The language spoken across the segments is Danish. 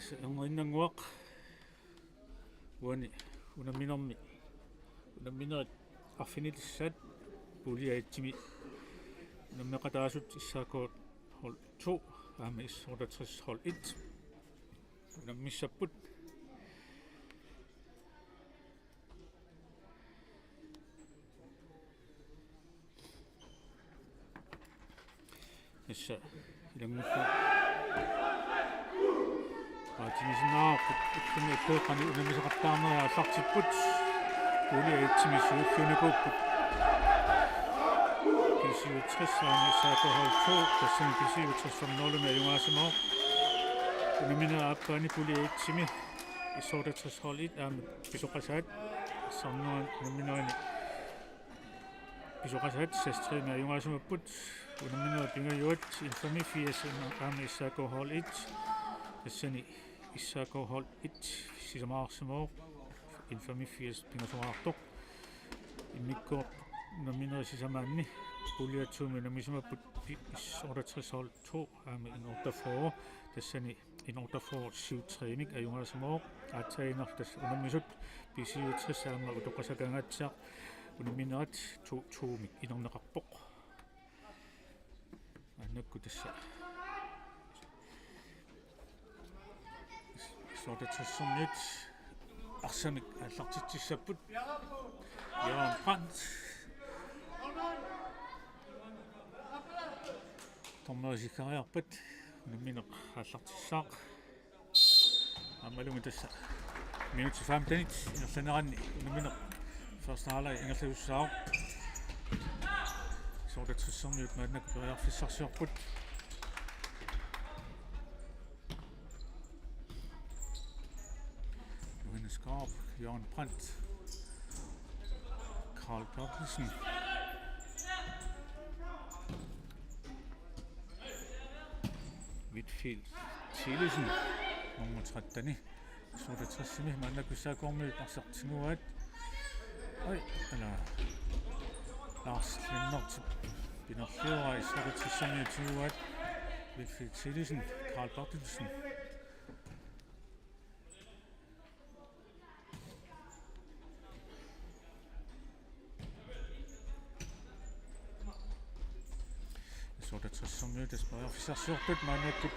tässä Unammineq uani unamminermi unamminerit arfinitissat puliaitsimi unammeqataasut SAK-2 aama Issortarfimmut unammissapput tässä ilangutta Aatimisinaaqut ikkumi teeqani unammisaqattaarneraa sartipput puliaitsimi suullunikuupput pisiutrissani SAK-2 tassani pisiutrissarnerlumi ajungaasimoo unammineraaappaani puliaitsimi Issortarfimmut aama pisoqasaat sarneran unamminerani pisoqasaat sastriimi ajungaasimapput unamminera pingajuat infami-80 aama SAK-2 tassani SAK-2 sisamaarsimoo infami-80 pingasuraartoq immikkoor unamminera sisamaanni puliatsuumi unammisamapput Issortarfimmut aama inortafoor tassani inortafoor 7-træning ajungaasimoo aatsainartas unammisut pisiutrissa aama utoqasakaangaatsaaq unamminerat 2-2 inerneqarpoq annakku tassa Issortarfimmut arsamik aallartitsissapput Johan tormerisikariarpat unammineq aallartissaaq ammalungi tassa minuti 15 inerlaneranni unammineq første halvleg ingerlagussaaruq Issortarfimmut maannakku periarfissarsiorput Johannes Jørgen Brandt Karl Bertelsen Whitfield Thielesen nummer 13 Issortarfimmut maannakku SAK-2 arsartinguat eller Lars Lindert Binerfjord Issortarfimmut Whitfield Thielesen Karl Bertelsen Issortarfimmut periarfissarsiorput maannakku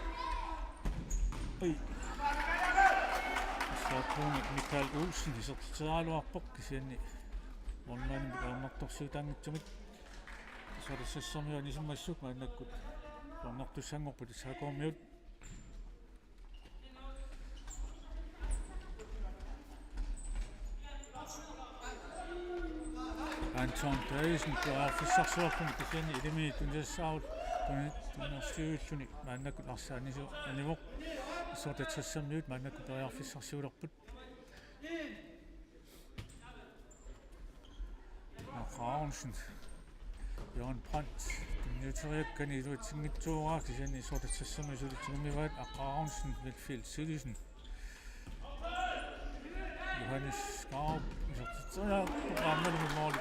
SAK-2 Michael Olsen isertiteraaluarpoq kisianni mornaani kaarnartorsuutaangittumit Issortarfimmut anisummassuk maannakku ornartussanngorput SAK-2 Anton Daisen periarfissarsiorput kisianni ilimi tunjassaarut tunnerstyuulluni maannakku arsaanisu anivoq Issortarfimmut maannakku periarfissarsiulerput Aaqqissuisut Johan Brandt tunniuteriakkani iluatsingitsuuraa kisianni Issortarfimmut sulitigumivaat Aaqqissuisut Whitfield Thielesen Johannes isertiteraaluarpoq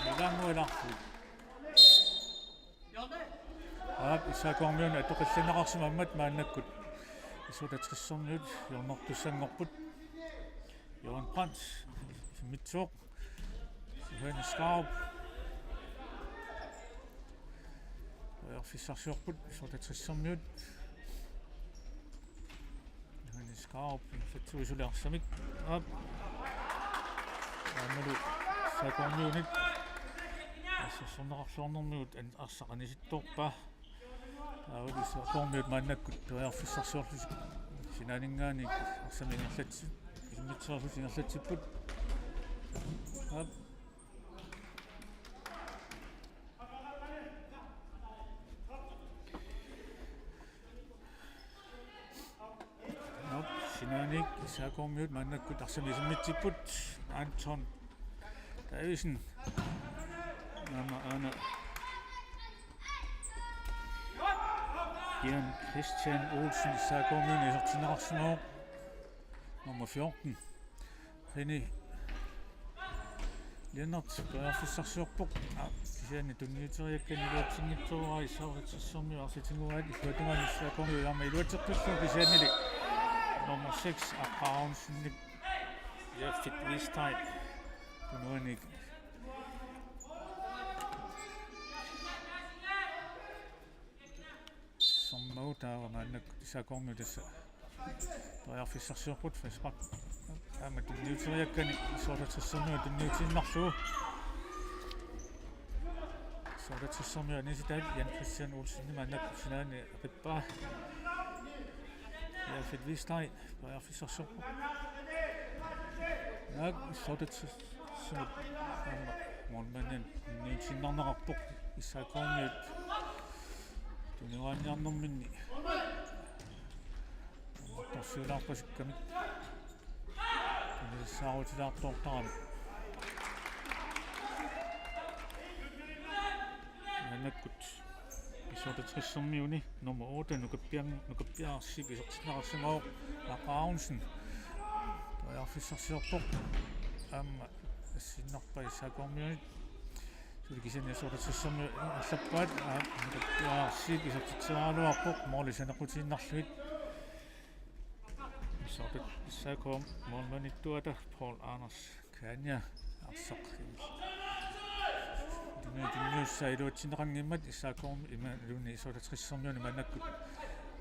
milangualarfu SAK-2 atoqillanaqarsimammat maannakkut Issortarfimmut jornertussanngorput Johan Brandt mitsuoq Johannes periarfissarsiorput Issortarfimmut Johannes fatsuisuliarsamik aamalu SAK-2 assarsornerarluornermiut arsaqqanisittorpaa auli SAK-2 maannakkut periarfissarsiorlus sinaaningaani arsami ingerlatsi immitserlus ingerlatsipput sinaanik SAK-2 maannakkut arsami isummitsipput Anton Daisen Ana Jan Christian Olsen SAK-2 isertinerarsimoo nummer 14 Henny Lennart periarfissarsiorpoq kisianni tunniuteriakkani iluatsingitsuuraa Issortarfimmut arsitinguaat illuatungaani SAK-2 yaama iluatsertussu kisiannili nummer 6 Unammineq. Ja, fitvistegn. Unammineq. Som taamannaq isakornutassa. Toiarfissarsiorput fisqaq. Ama tunniuteriakkani Issortarfimmu tunniutinnarlugu. Issortarfimmu nisitaat Jan Christian Olsen mannaq sinaani aqippaa. Ja fitvistegn. Toiarfissarsiorput. Ja Issortarfimmu mormannen tunniutinnarnerarpoq issakorniut. Tunuaanniarnerminni. Torsuulaarpasikkamik. Tunissaarutilaartoortarami. Mannakkut Issortarfimmu nummer 8 nukappiaarsik isortinarassimao Aaqqissuisut. Toiarfissarsiorpoq amma assinnerpa issakormiunit. Tulikisan Issortarfimmu allappaat nukappiaarsik isortitseraaluarpoq moorlisanequtiinnarluit. Issakom mormanittuata Paul Anders Kanya arsaq. Tunniussailuutsinneqangimmat issakorm imaluni Issortarfimmu mannakkut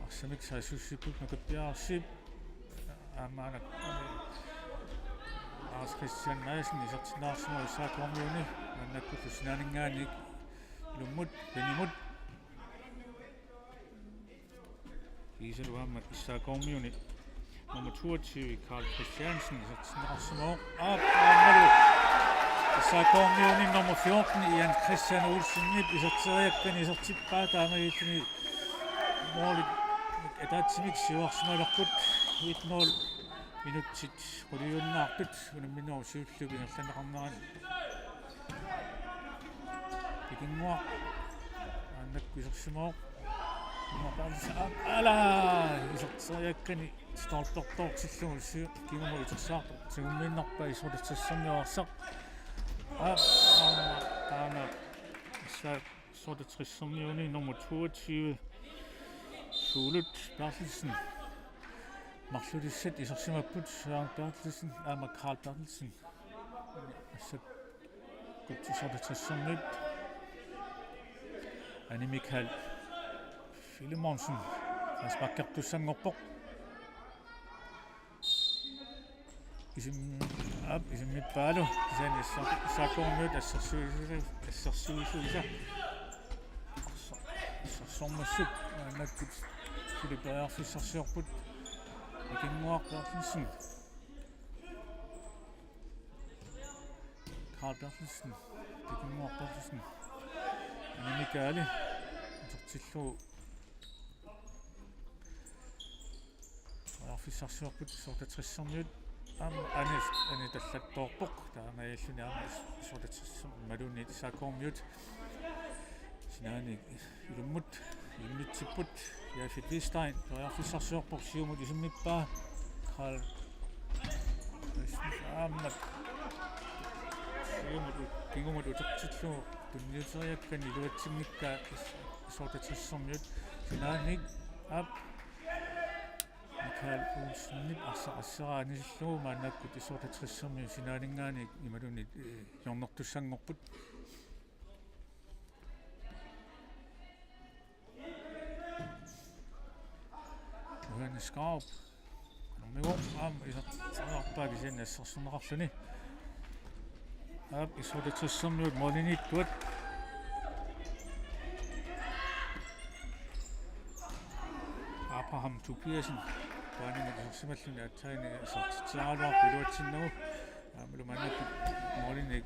arsamik saasussiput nukappiaarsip aamaanak Lars Christian Madsen isortinnaarsimu issakormiuni mannakkut lusinaaningaanik lummut penimut Iseluammat issakormiuni nummer 22 Karl Christiansen isortinnaarsimu aammalu issakormiuni nummer 14 Jan Christian Olsen isorteriakkani isortippaa taamagitni moolit ataatimik siuarsimalerput 1-0 minutsit quliunnaarput unammineq siullugu ingerlaneqarnerani pikinguaq annakku isorsimoo ala isorteriakkani startortortillugu kingumu itersaartu sigumminnarpa Issortarfimmuarsaq taana Issortarfimmu nummer 22 Sulut Bertelsen Marlutissat isorsimapput Søren Bertelsen ama Karl Bertelsen assakut Issortarfimmu Anni Michael Filemonsen asmakkertussangorpoq isimmippalu isani issakormiut assarsuisuisa sormassuk annakkut Philippearfissarsiorput ikinguaq Bertelsen Karl Bertelsen ikinguaq Bertelsen Anni Michael tortillugu Arfissarsiorput Issortarfimmu ani tallattoorpoq taamaalluni aama Issortarfimmu maluni issakormiut sinaani ilummut immitsipput ja fitvistegn Toiarfissarsiorpoq siumut isimmippaa Karl aammat siumut kingumut utertillugu tunniuteriakkani iluatsinnikkaa Issortarfimmuut sinaani Michael Olsen assaraanisillugu maannakkut Issortarfimmu sinaaningaani imaluni jornertussangorput Johannes numero isartarpaa kisan assarsunerarluni Issortarfimmuut molinittuat Abraham Tobiasen paanina isorsimalluni attaini isartitseraaluar piluatsinnagu aamalu mannakkut molinnik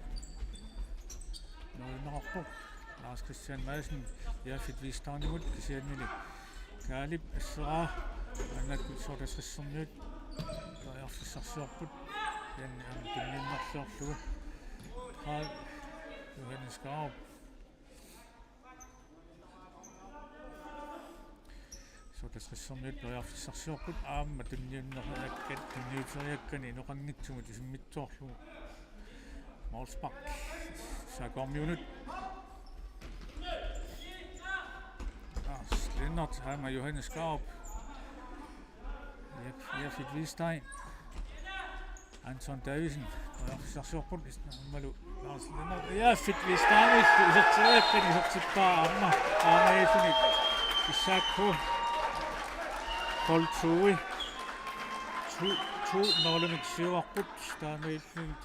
noinnerarpoq Lars Christian Madsen ja fitvistegnimmut kisiannili Kalaallit asseraa mannakkut Issortarfimmuut Toiarfissarsiorput janni tunninnarluorlugu Johannes Issortarfimmuut Toiarfissarsiorput aamma tunniuteriakkani inoqanngitsugut isimmitsoorlugu Maulspark sakormiunut Lennart aama Johannes Jeg fik vist dig. Anton Davidsen. Jeg så på det. Jeg fik vist dig. Så til bare Amma. Amma sådan et SAK-2. Hold 2 Unammineq siuarput taamailluun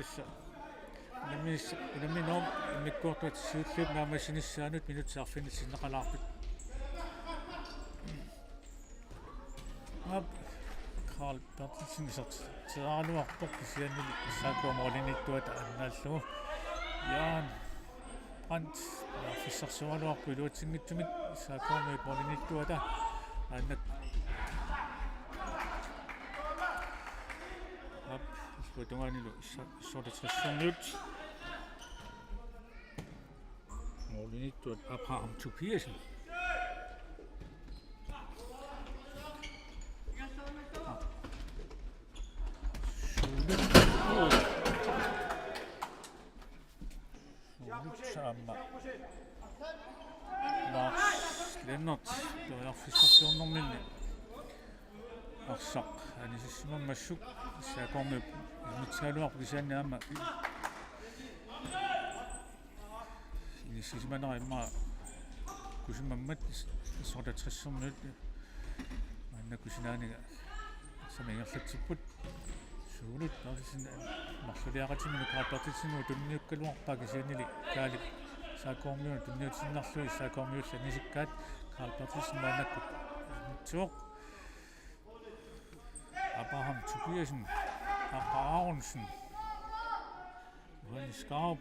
Unammineq mikkuartuat naamassinissaanut minutsaarfinit sinneqalaarput Karl Bertelsen tiaraluarpoq siannili SAK-2 annaallugu Jan Brandt fissarsualuarpu iluatingittumit SAK-2 annak Tunganilu Issortarfimmut Unammineq Abraham Tupiasen Lars Lennart Fiskassuornerminni Arsaq anisissimammassuk SAK-2 mitsaluarpu kisaannaama inissisimanera imma kusimammat Issortarfimmut anna kusinaaniga samingerlatsipput suulut narsin marsuliaqatiminu kaappartitsinu tunniukkaluarpaa kisiannili kaalip SAK-2 tunniutinnarlui SAK-2 nisikkaat kaappartitsin maannakkut mitsuoq Abraham Tupiasen Aronsen Johannes Skarp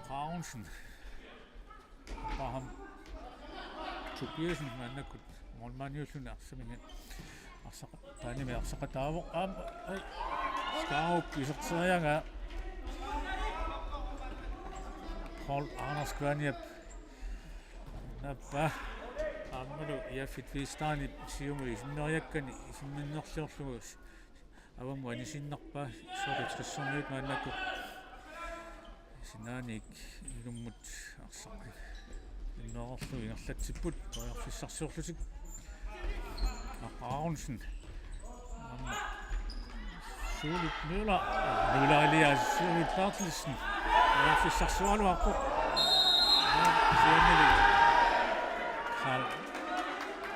Aronsen Abraham Tupiasen maannakkut molmaaniulluna arsaminga taanimi arsaqataavoq Skarp iserterianga Paul Anders Kvaniap nappa Ammalu yaffit viistaani siumuli sinneriakkani isimminnerliorlugu avamu anisinnerpa Issortarfimmut maannakku sinaanik ilummut arsaqi innerorlu ingerlatsipput toiarfissarsuorlusik Aronsen suulit Müller Elias suulit Bertelsen toiarfissarsualuarpoq siannili Karl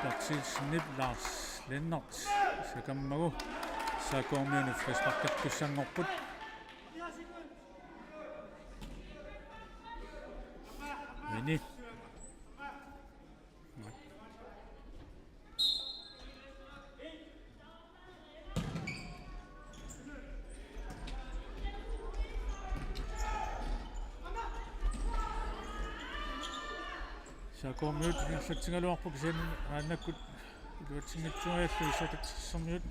Bertelsen Lars Lennart sakammagu SAK-2 frisparkakkussangorput Mini SAK-2 ingerlatsingaluarpu kisian aannakkut iluatingitsuajallu Issortarfimmut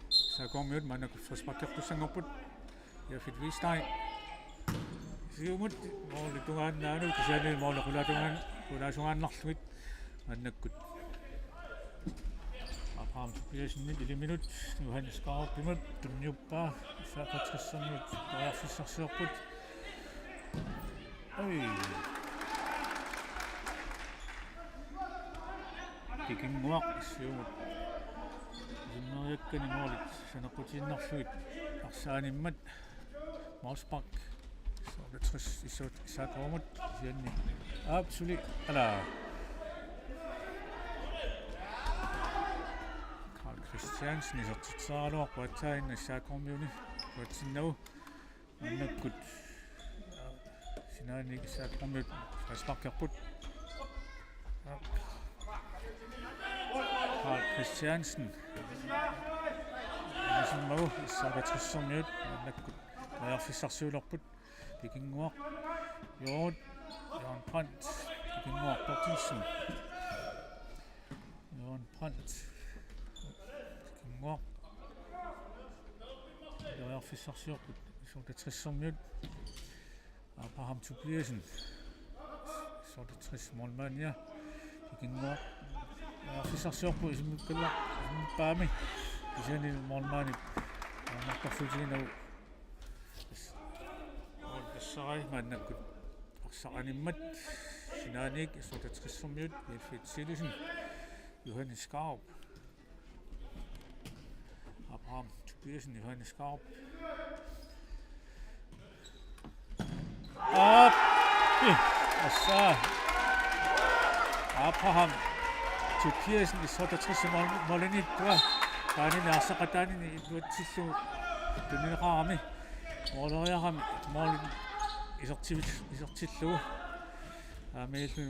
SAK-2 maannakkut frisparkakkussangorput yaffit viistai siumut mooli tungaannaanu kisianil mooli qulasungaannarlugit aannakkut Abraham Tupiasen 1 minut Johannes Skarp tunniuppaa Issortarfimmut toiarfissarsuorput Pikinguaq siumut sinneriakkani moolit sanequtiinnarlugit arsaanimmat Mauspark SAK-2 sianni absolut ala Christiansen isertitsaaluarpu atsainna SAK-2 kuatsinnagu annakkut sinaanik SAK-2 frisparkarput Karl Christiansen anissimmagu Issortarfimmut annakkut toiarfissarsuulerput pikinguaq Jan Brandt pikinguaq Bertelsen Jan Brandt pikinguaq toiarfissarsuorput Issortarfimmut Abraham Tupiasen Issortarfimmut molmaania pikinguaq toiarfissarsuorput isimukkallar paami kisianil molmaani anartarfutiginau Sisimiut mannakkut Arsaattartut Unammineq Issortarfimmut FUTSAL Johannes Abraham Tobiasen Johannes Abraham Tobiasen Issortarfimmut Taani Arsaaqataani Nuutsillu tunnineqarami mooleriarami moolin isortillugu aamiillu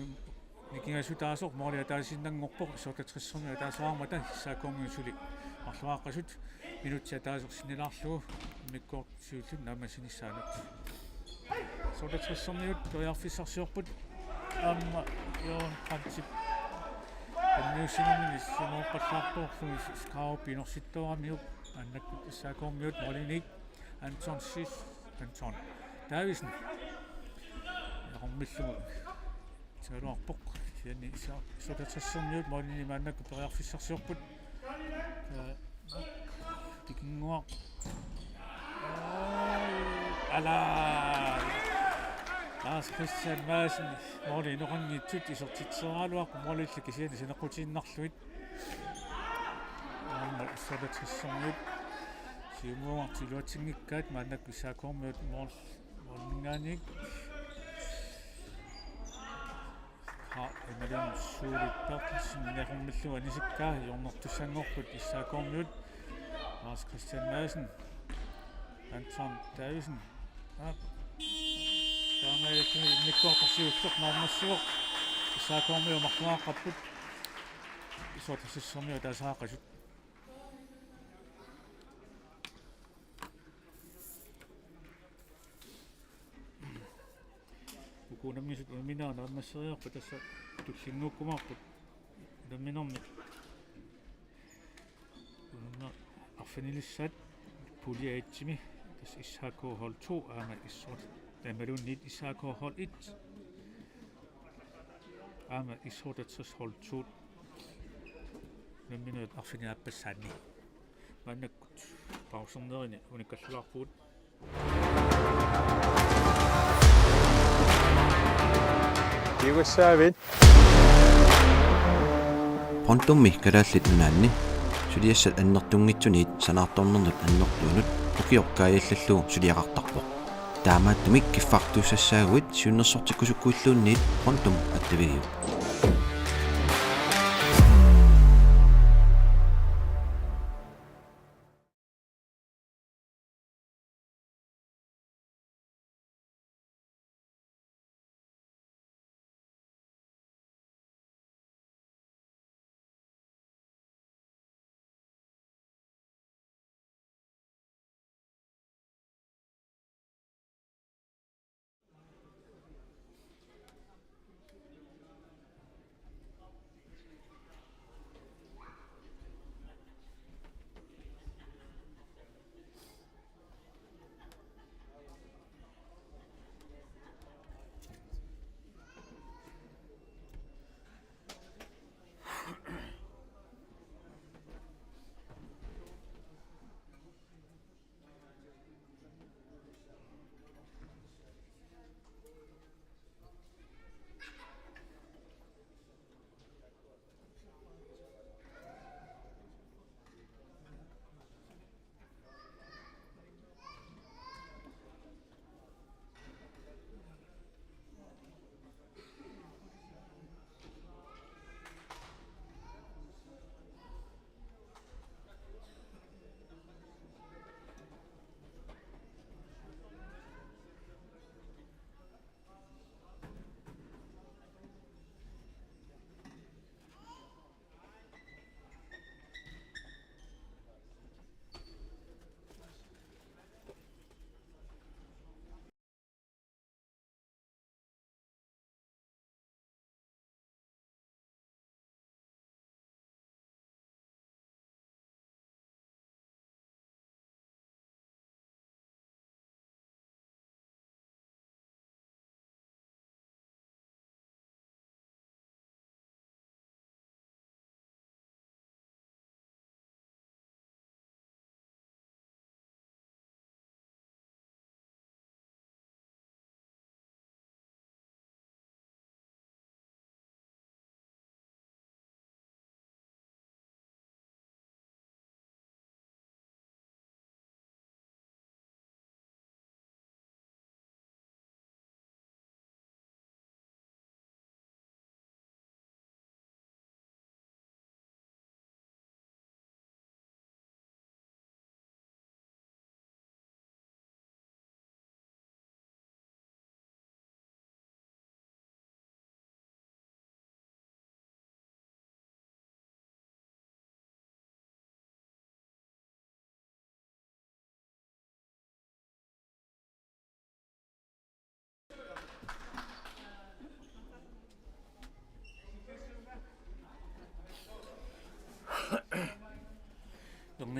nikingasutaasoq mooli taasinnanngorpoq Issortarfimmut taasararmata SAK-2 arluaqqasut minutsia taasor sinilaarlugu mikkoortiullu naamasinissaanut Issortarfimmut toiarfissarsiorput aamma yoon qantip anniussinerminis simuoqqallaartorlu skraup inersittooramiup annakkut SAK-2 moolinik Anton Davisen yaqormillugu taaluarpoq sianni Issortarfimmut moolini maannakku periarfissarsiorput tikingua ala Christian Madsen mooli noqanngitsut isortitseraaluaqu moolillu kisiani sineqqutiinnarluit Issortarfimmut siumuartiluatingikkaat maannakku SAK-2 moolningaaniik emalun suulippeq sinniaqormillu anisikkaa jornertussanngorput SAK-2 Christian Madsen Anton Davisen taamaillu imnikkoortorsiulleq naarmassivoq SAK-2 marluaqqapput Issortarfimmut taasaaqasut Unammineq unammineernaammasseriorpa tassa tullinguukkumaarput unamminermi unna arfanilissaat puliaitsimi tass SAK-hold 2 aama tamalunniit SAK-hold 1 aama Issortarfimmut 2 unammineet arfiniappassaanni maannakkut pausernerini unikkalluarpuut Jugoslaavien. Pontummi Kalaallit unaanni suliassat annertungitsuniit sanaartornernut annertuunut ukiorkaajallallugu suliaqartarpoq taamaattumik kiffartuussaaguit siunnersortikkusukkuulluunniit pontum attavigiu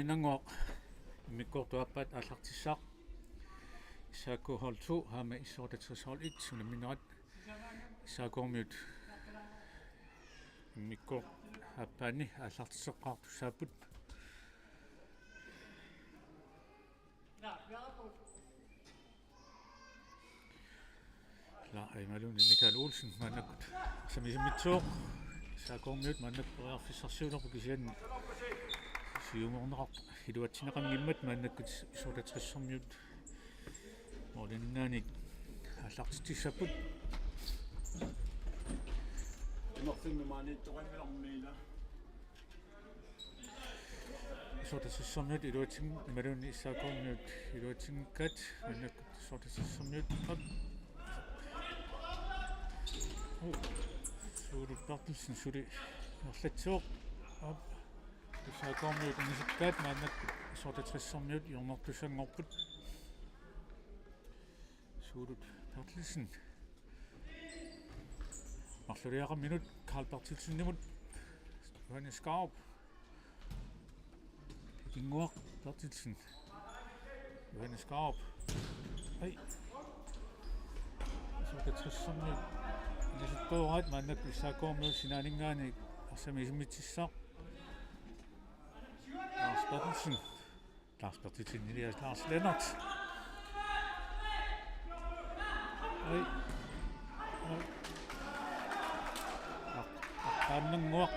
Unammineq mikkortuappat Aaqqissuisut SAK-2 hama Issortarfimmut Unammineq SAK-2 mikkor appaani Aaqqissuisoqqaartussaaput la imalun Michael Olsen manakut Sisimiut SAK-2 mannak perearfissarsiulerpu kisian siumorneraq hiluatsineqamgimmat mannakkut Issortarfimmut Unammineq Aaqqissuisut Issortarfimmut iluatsin imalun SAK-2 iluatsinkat mannakkut Issortarfimmut suuruttartilsin suli erlatsuoq SAK-2 unisukkaat mannakkut Issortarfimmut iornertussangorput suurut tartilsin Marluliaqa minut Karlpartilsinnimut Johannes kinguaq tartilsin Johannes ai Issortarfimmut nisuttuuraat mannakkut SAK-2 sinaaningaani arsamisimitissaq Lars Bertilsen Elias Lars Lennart ai Aaqqannanguaq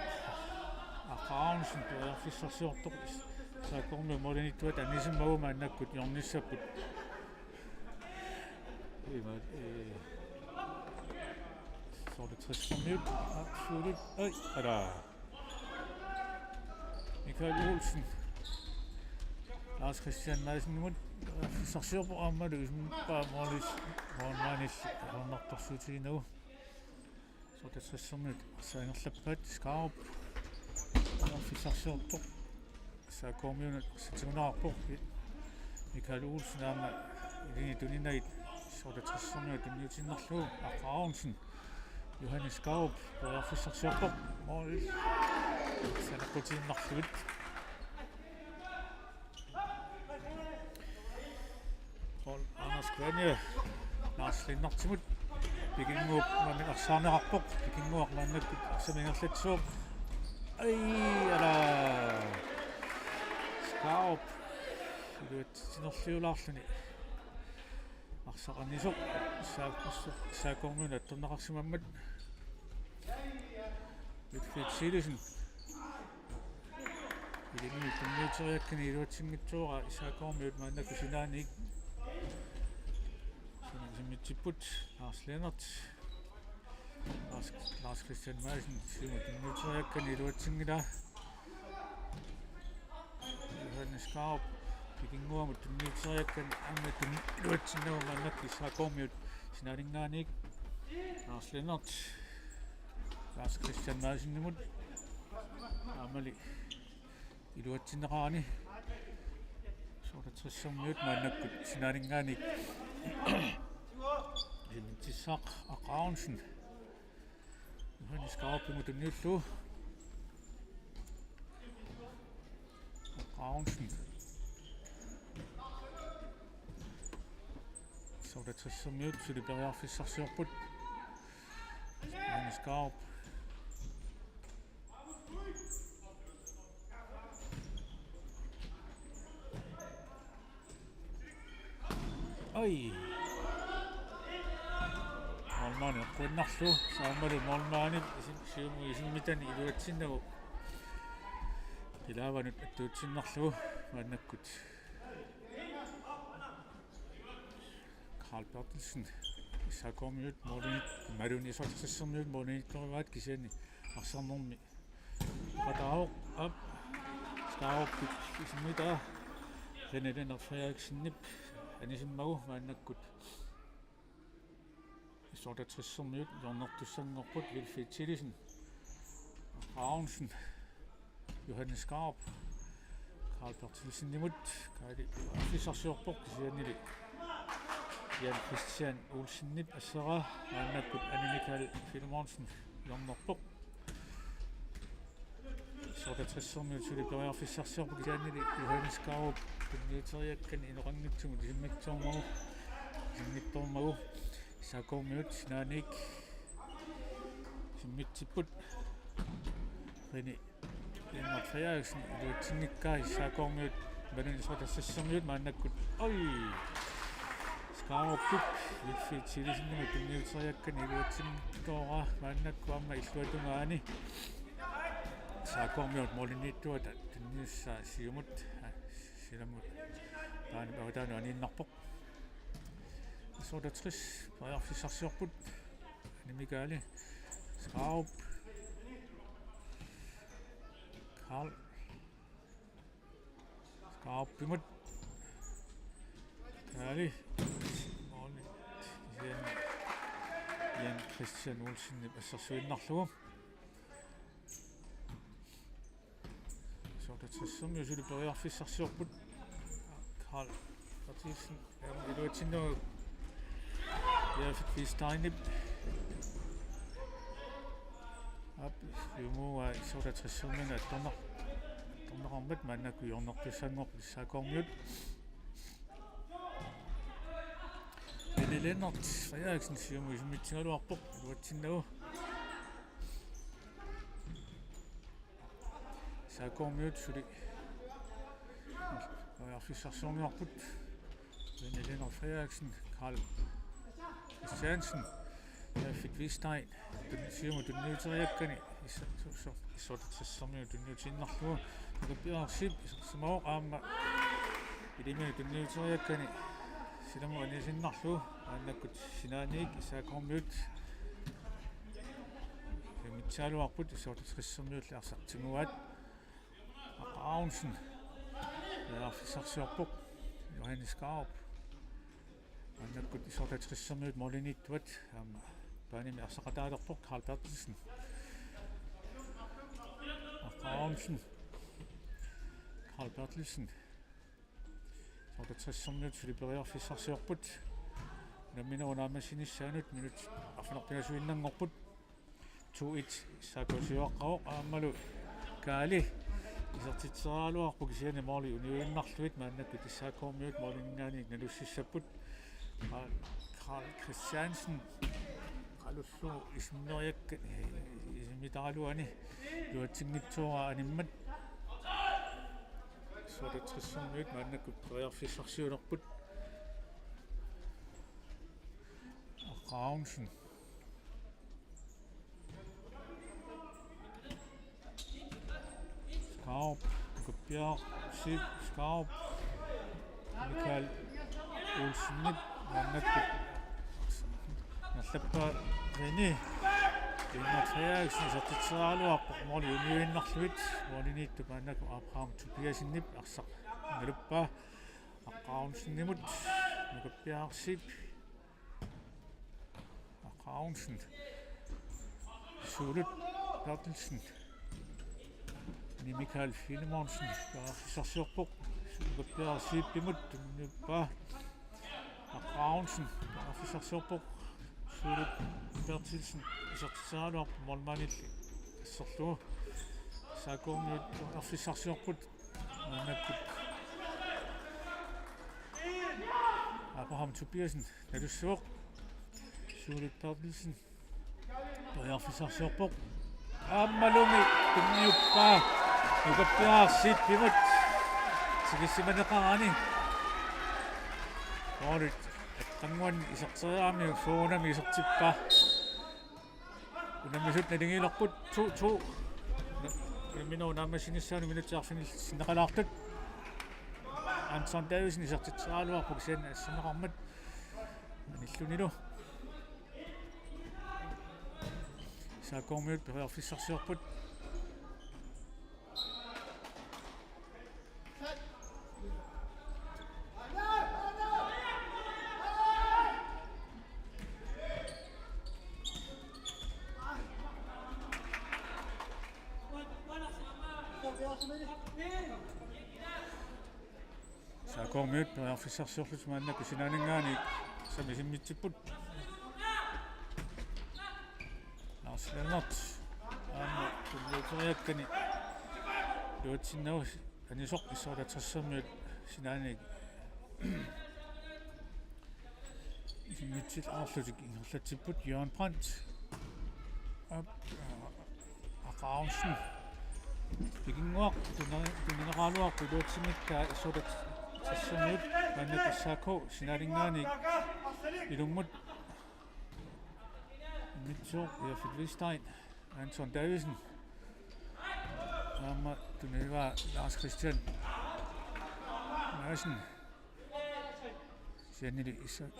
Aaqqaarunsin perearfissarsiortoq SAK-2 molinittuat anisimmagu mannakkut jornissapput Issortarfimmut absolut ai ala Michael Olsen Lars Christian Madsenimut sarsiorpu aammalu ismippaamorlis hoormaanis hoornartarsuutiinau Issortarfimmut saangerlappaat skaarup arfissarsiortoq SAK-2 satigunarpo Michael Olsen aama ilini tuninait Issortarfimmut tunniutinnerlugu Aaqqaarunsin Johannes perearfissarsiortoq morlis sanaqutiinnerlugut Anders Kvanja Lars Lennartimut pikinguup mannak arsaarnerarpoq pikinguaq mannakkut arsamingerlatsuoq ai ala skaarup iluatsinerliulaarluni arsaqannisoq SAK-2 attornaqarsimammat FUTSALisen ilimi tunniuteriakkani iluatsingitsuura SAK-2 mannaku sinaanik Sisimiut Lars Lennart Lars Christian Madsen tunniuteriakkani iluatsingila Johannes pikinguamut tunniuteriakkan ammatun iluatsinnagu mannakki SAK-2 sinaaningaaniik Lars Lennart Lars Christian Madsenimut aamali iluatsinneqaani Issortarfimmut mannakkut sinaaningaaniik imitissaq Aaqqaarunsin Johannes tunniullu Aaqqaarunsin Issortarfimmut suli perearfissarsiorput Johannes ai Molmaani qunnarlu saamalu molmaani isimitani iluatsinnagu pilaavanut attuutsinnerlugu mannakkut Karl Bertelsen SAK-2 maluni Issortarfimmut molinittorivaat kisiani arsaarnermi qataaruq ap skaaruppik isimita Renelen Frederiksenip anisimmagu mannakkut Issortarfimmut jornertussangorput FUTSALisen Aaqqaarunsin Johannes Karl Bertilsennimut kaali arfissarsiorpoq kisianili Jan Christian Olsennip assera mannakkut Anne Michael Filmonsen jornerpoq Issortarfimmut suliperiarfissarsiorpuk isaannili Johannes tunniuteriakkani inorangitsugut isimmittormagu SAK-2 Unammineq simmitsipput rini innerfriaagsen iluutsinnikkaa SAK-2 manun Issortarfimmut maannakkut oi skaaruppuk vitfiitsilisinnugu tunniuteriakkani iluutsinniktoora maannakku amma illuatungaani SAK-2 molinittuata tunniussaa Sisimiut silamut taani pavataanu aniinnarpoq Issortarfissarsiorput nimikaali skaarup skaaruppimut kaali molit Jan Christian Olsen assarsuinnarlugu Issortarfimmut suliperiarfissarsiorput Karl Bertilsen iluatsinnugu Vistainip ap yumuwa Issortarfimmut attornaqarmat maannakku jornertussanngorp SAK-2 Lennart Frederiksen siumu isimmitsigaluarpoq iluatsinnagu SAK-2 suli periarfissarsiorniarput Lennart Frederiksen Karl Christiansen Vistein siumu tunniuteriakkani Issortarfimmut tunniutinnarlugu nukapiarsip isarsimaoq aamma ilimini tunniuteriakkani silamu aniisinnarlugu aannakkut Unammineq SAK-2 mitsialuarput Issortarfimmut Arsaattartuat Aaqqissuisut periarfissarsiorpoq Johannes aannakkut Issortarfimmut molinittuat aamma paanimi arsaqataalerpoq Karl Bertilsen Aaqqissuisut Karl Bertilsen Issortarfimmut suliperiarfissarsiorput Unammineq minut arfinerpinasuinnanngorput 2-1 SAK-2 aammalu kaali isartitseraluarpuk isiani morli uniuinnarluit maannakkut SAK-2 morlinnaani nalussissaput Karl Christiansen qalullu isminneriakka isimmitaraluani luatsingitsuura animmat Issortarfimmut maannakkut periarfissarsiunerput Aaqqissuisut skaarup koppiarsip skaarup Mikael Olsenip maannakkut nallappa rini Lennart Frederiksen isartitseraluarpoq morli uniuinnarluit molinittu maannakku Abraham Tobiasinnip arsaq ngaluppa Aaqqissuisut nukappiarsip Aaqqissuisut Sulut Bertilsen Mikael Finemonsen periarfissarsiorpoq nukappiarsiippimut tunnuppa Aaqqissuisut periarfissarsiorpoq Sulut Bertilsen isartitseraluarpoq morlimaanilli assorlugu SAK-2 periarfissarsiorput maannakkut Abraham Tobiasen nalussuoq Sulut Bertilsen periarfissarsiorpoq aammalumi tunniuppa nukappiarsiippimut sikissimaneqarani orit qanguan isarteriaami suunami isertippa unammisut nalingiilerput 2-2 minu naammassinissaanu minutiarfinil sinnaqalaartut Anton Davidsen isartitseraluarpuk sianna assinneqarmat anillunilu SAK-2 periarfissarsiorput SAK-2 periarfissarsiorlut maannakku sinaaningaani samisimmitsipput Lennart tunniuteriakkani luatsinnavu anisoq Issortarfimmut Unammineq Sisimiut aarlutik ingerlatsiput Johannes aqaarsin pikinguaq tunineraluarpu luatsinnikka Issortarfimmut mannak SAK-2 sinalingaaniq ilummut mitsuq Fitvistein Anton Davidsen Amma tuneva Lars Christian Madsen Sianili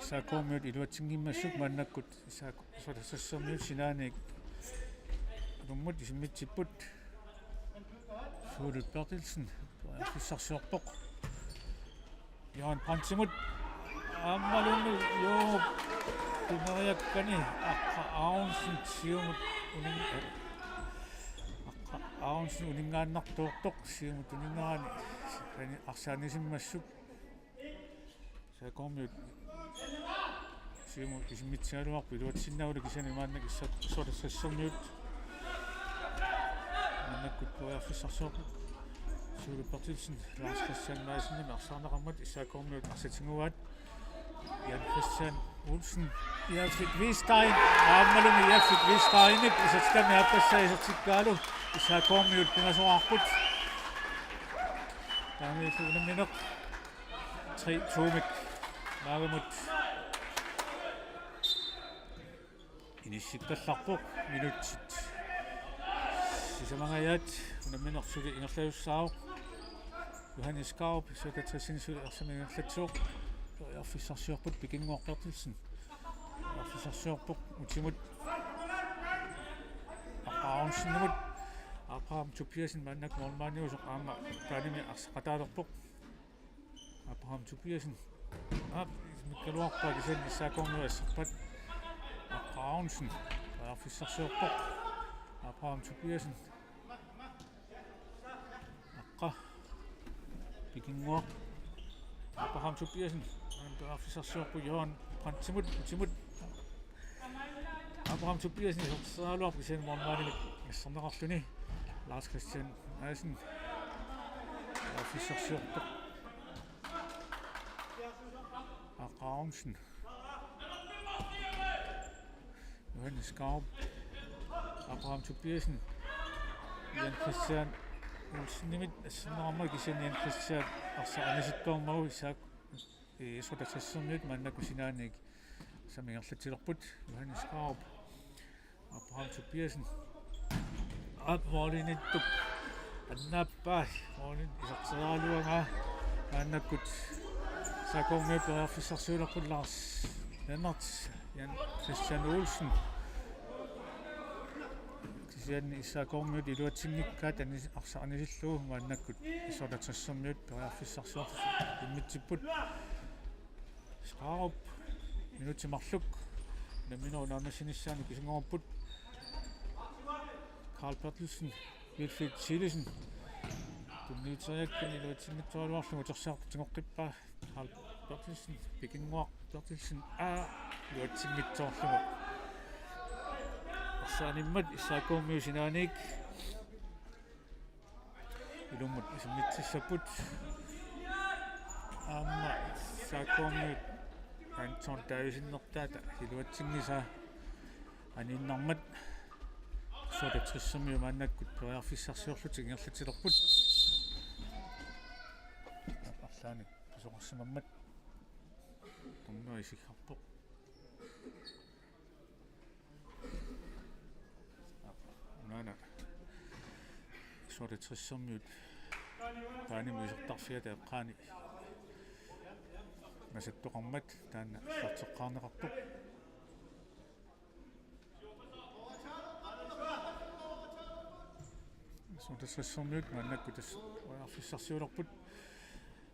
SAK-2 iluatsinngimmassuk mannakkut Issortarfimmut sinaaniq ilummut isimmitsiput Suulut Bertilsen fissarsuorpoq Johan Pransimut аммалунни ёо тунериаккани аққа аунсин сиумут унин аққа аунсин унингааннартуортоқ сиумут унингаани ани арсаанисиммассук сакомиут сиумут исмитсиалуарпу илуатсиннаула кисани мааннак Issortarfimmut маннаккут пояффиссарсуорпу Suulut Bertilsen Lars Christian Madsen Arsaattartut SAK-2 Arsaattartut Jan Christian Olsen Fitvistein аммалуми Fitvisteinik исатстами аппассаисертиккаалу SAK-2 пинасоарпут таами Unammineq 3-2 maagamut иниссиккалларпоқ минутсит сисамангаят Unammineq сули ингерлаюссаавоқ Johannes Issortarfimmut арсамингерлатсуоқ Fissarsuorput pikinguaq Bertilsen Fissarsuorpoq utimut aqaarunsinnumut Abraham Tobiasen mannak normaniusoq aama taanimi arsaqataalerpoq Abraham Tobiasen mikkaluarpaa kisan SAK-2 assarpat aqaarunsin Fissarsuorpoq Abraham Tobiasen aqqa pikinguaq Abraham Tobiasen Fissarsuorpu Johan Pransimut utimut Abraham Tobiasen Issortarfimmut kisan normaniusoq assarnerarluni Lars Christian Madsen Fissarsuorpoq aqaarunsin Johannes Abraham Tobiasen Jan Christian Olsen assarnerarma kisan Jan Christian арсааnisittuarmagu Issortarfimmut mannaku sinaaniq samingerlatilerput Johannes Abraham Tobiasen апмоолинитtup аннааппаа моолин исарсерааluanga ааннаккут SAK-2 перфиссарсуулерпуллаарс Lennart Jan Christian Olsen кисианни SAK-2 илуатсинниккаат ани арсаарнисиллуу мааннаккут Issortarfimmut перфиссарсуорсу иммитсиппут скаарп минутимарлук намино наамасиниссаани кисингорпут Carl Bertelsen Wilfried Silesen tunniiteriakkan iluatsinngittualuarlugu tersaartungorqippa Carl Bertelsen pikinguaq Bertelsen iluatsinngittuarlugu arsaanimmat SAK-2 sinaaniq ilummut isimmitsissaput aamma SAK-2 Anton Davidsennertaata iluatsinngisa aninnarmat Issortarfimmut mannakkut perfissarsuorlutik ingerlatilerput арлаани писоқарсимаммат тумнуи сиккарпоқ унаана Issortarfimmut тааними Issortarfiat эққаани насаттоқармат таана сартеққарнеқарпоқ Issortarfimmut mannakkut fissarsuulerput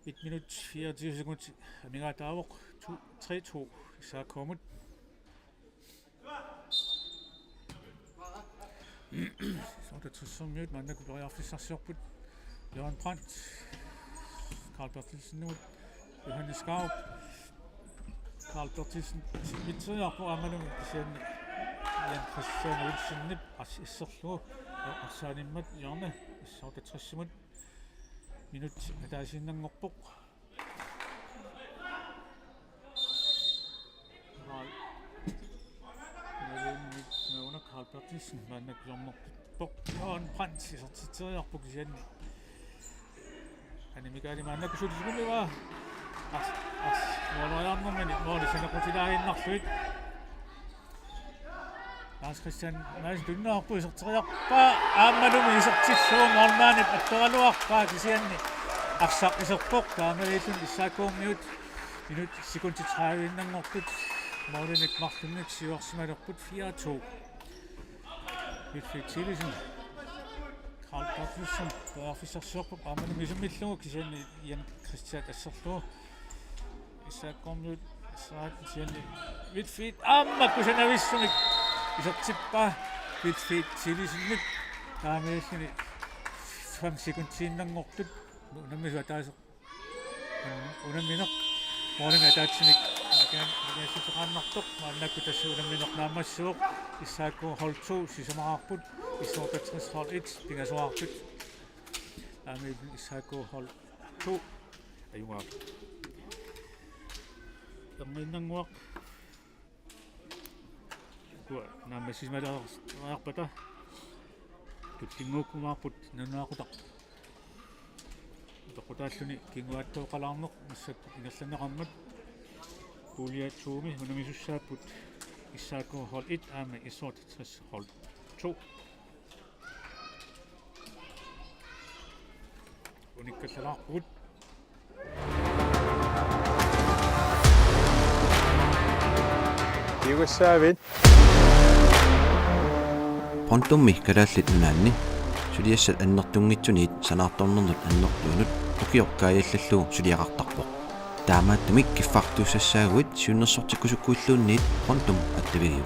1 minut 24 sekund amingaataavoq 3-2 SAK-2 Issortarfimmut mannakkut fissarsuorput Johan Brandt Carl Bertelsen Johannes Carl Bertelsen mitsuarpu amalum kisian Jan Christian Olsen isserlugu арсаанimmat Jarne Issortarfimmut minut ataasinnanngorpoq Nuuk halpertissen mannak jormorpuk on prins Issortarfimmut sianni animikaali mannak sulisuluva moorluarnermani moorli sanequtilaarinnarluit Christian Maas tunnaarpu Issortariarpa aammalumi isortilluu moormaanip atteraluarpaa kisianni Arsaattartut taamaliillun SAK-2 minut sekundi 30 innangortut Målenik Martinik siuarsimalerput 4-2 Vitfitsilisen Kalaallit Kattuffiat aammalumi isummillugu kisianni Jan Christian asserluu SAK-2 sianni Vitfit aammakkusanavissumik Issortippa Vitfitsilisen taamaliilluni 5 sekundiinnangortut Unammineq Unammineq Måling ataatsimik Again, mannak tassu Unammineq naammassuuq SAK-2 sisamaqarput Issortarfimmut pingasuarput aamil SAK-2 ayungaap terminnanguaq kuwa naammassismalaarpata tuttinguukkumaarput nanuaqutaq toqutaalluni kinguaattooqalaarneq massat ingerlaneqarmat puuliaatsuumi unamisussaaput SAK-1 aama Issortarfimmut unikkallaarput Jugoslaavien Pontummi Kalaallit Unammineq suliassat annertungitsuniit sanaartornernut annertuunut ukiorkaajallallu suliaqartarpoq taamaattumik kiffartuussaaguit siunnersortikkusukkuilluunniit pontum attavigiu